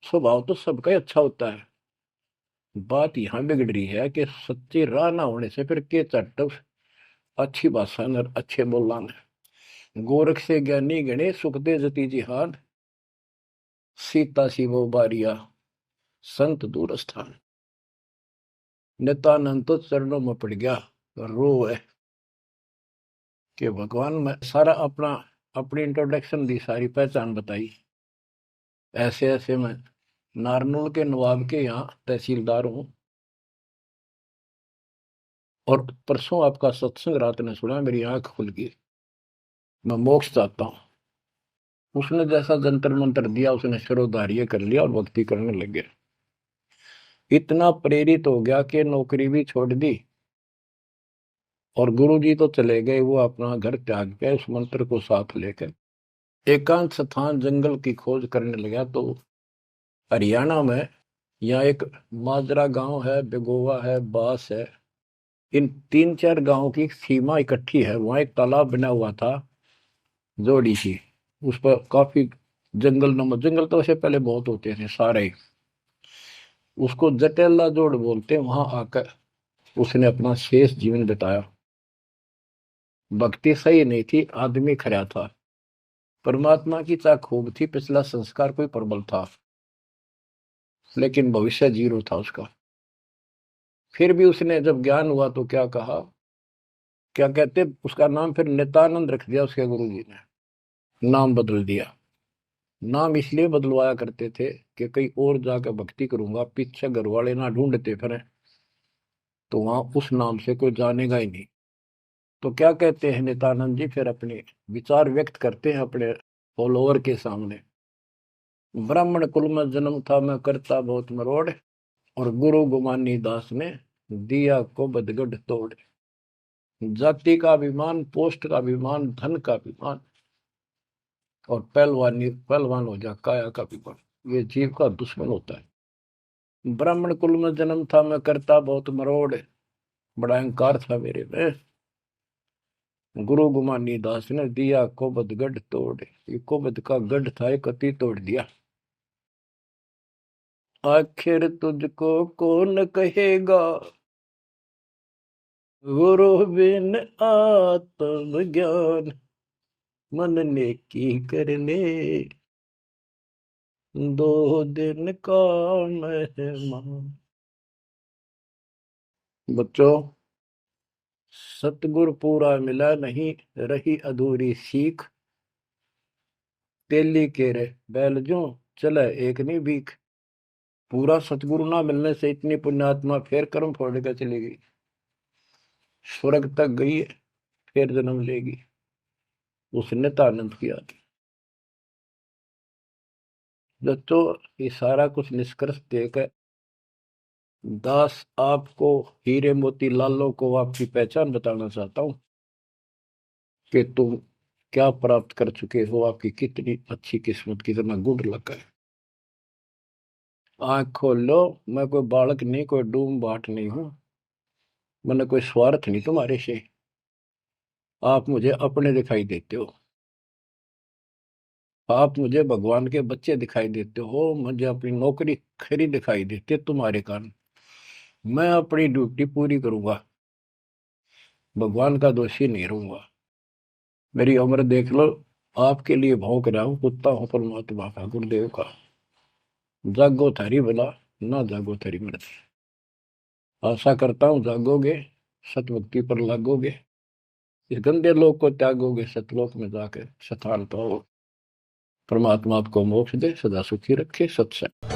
स्वभाव तो सबका ही अच्छा होता है। बात यहाँ बिगड़ रही है कि सच्ची राह ना होने से फिर के चट अच्छी भाषा न अच्छे बोलना न। गोरख से ज्ञानी गणे सुख दे जती जिहान, सीता शिवो बारिया संत दूर स्थान। नित्यानंद तो चरणों में पड़ गया, रो है कि भगवान मैं सारा अपना अपनी इंट्रोडक्शन दी, सारी पहचान बताई। ऐसे ऐसे मैं नारनौल के नवाब के यहाँ तहसीलदार हूं, और परसों आपका सत्संग रात ने सुना, मेरी आंख खुल गई, मैं मोक्ष चाहता हूं। उसने जैसा जंतर मंत्र दिया, उसने शिरोधार्य कर लिया और भक्ति करने लग गया। इतना प्रेरित हो गया कि नौकरी भी छोड़ दी, और गुरुजी तो चले गए, वो अपना घर त्याग के उस मंत्र को साथ लेकर एकांत स्थान जंगल की खोज करने लगा। तो हरियाणा में यहाँ एक माजरा गांव है, बेगोवा है, बास है, इन 3-4 गांवों की सीमा इकट्ठी है। वहां एक तालाब बना हुआ था, जोड़ी सी, उस पर काफी जंगल नमक, जंगल तो वैसे पहले बहुत होते थे सारे ही। उसको जटेला जोड़ बोलते हैं। वहां आकर उसने अपना शेष जीवन बिताया। भक्ति सही नहीं थी, आदमी खरा था, परमात्मा की चाह खूब थी, पिछला संस्कार कोई प्रबल था, लेकिन भविष्य जीरो था उसका। फिर भी उसने जब ज्ञान हुआ तो क्या कहा, क्या कहते, उसका नाम फिर नित्यानंद रख दिया उसके गुरु जी ने, नाम बदल दिया। नाम इसलिए बदलवाया करते थे कि कहीं और जाकर भक्ति करूंगा, पीछे घर वाले ना ढूंढते फिर, तो वहां उस नाम से कोई जानेगा ही नहीं। तो क्या कहते हैं नित्यानंद जी, फिर अपने विचार व्यक्त करते हैं अपने फॉलोअर के सामने। ब्राह्मण कुल में जन्म था, मैं करता बहुत मरोड़, और गुरु गुमानी दास ने दिया को बदगढ़ तोड़। जाति का अभिमान, पोस्ट का अभिमान, धन का अभिमान, और पहलवान हो जा काया का अभिमान, ये जीव का दुश्मन होता है। ब्राह्मण कुल में जन्म था, मैं करता बहुत मरोड़, बड़ा अहंकार था मेरे में, गुरु गुमानी दास ने दिया कोबद गढ़ तोड़। ये कोबद का गढ़ था, एक अति तोड़ दिया। आखिर तुझको कौन कहेगा, गुरु बिन आत्म ज्ञान, मन ने की करने 2 दिन का मेहमान। बच्चों सतगुरु पूरा मिला नहीं, रही अधूरी सीख, तेली के रे बैल जो चले एक नहीं भीख। पूरा सतगुरु ना मिलने से इतनी पुण्यात्मा फिर कर्म फोड़ कर चली गई, स्वर्ग तक गई, फिर जन्म लेगी। उसने तो आनंद किया। दोस्तों ये सारा कुछ निष्कर्ष देकर दास आपको, हीरे मोती लालों को आपकी पहचान बताना चाहता हूं कि तुम क्या प्राप्त कर चुके हो, आपकी कितनी अच्छी किस्मत, कितना गुड लक है। आंख खोल लो, मैं कोई बालक नहीं, कोई डूम बाट नहीं हूं, मैंने कोई स्वार्थ नहीं तुम्हारे से। आप मुझे अपने दिखाई देते हो, आप मुझे भगवान के बच्चे दिखाई देते हो, मुझे अपनी नौकरी खरी दिखाई देती है तुम्हारे कारण। मैं अपनी ड्यूटी पूरी करूंगा, भगवान का दोषी नहीं रहूंगा। मेरी उम्र देख लो, आपके लिए भौंक रहा हूं, कुत्ता हूं परमात्मा का, गुरुदेव का। जागो थारी भला, ना जागो थारी मर्जी। आशा करता हूं जागोगे, सतभक्ति पर लागोगे, इस गंदे लोक को त्यागोगे, सतलोक में जाकर स्थान पाओ। परमात्मा आपको मोक्ष दे, सदा सुखी रखे। सत्संग।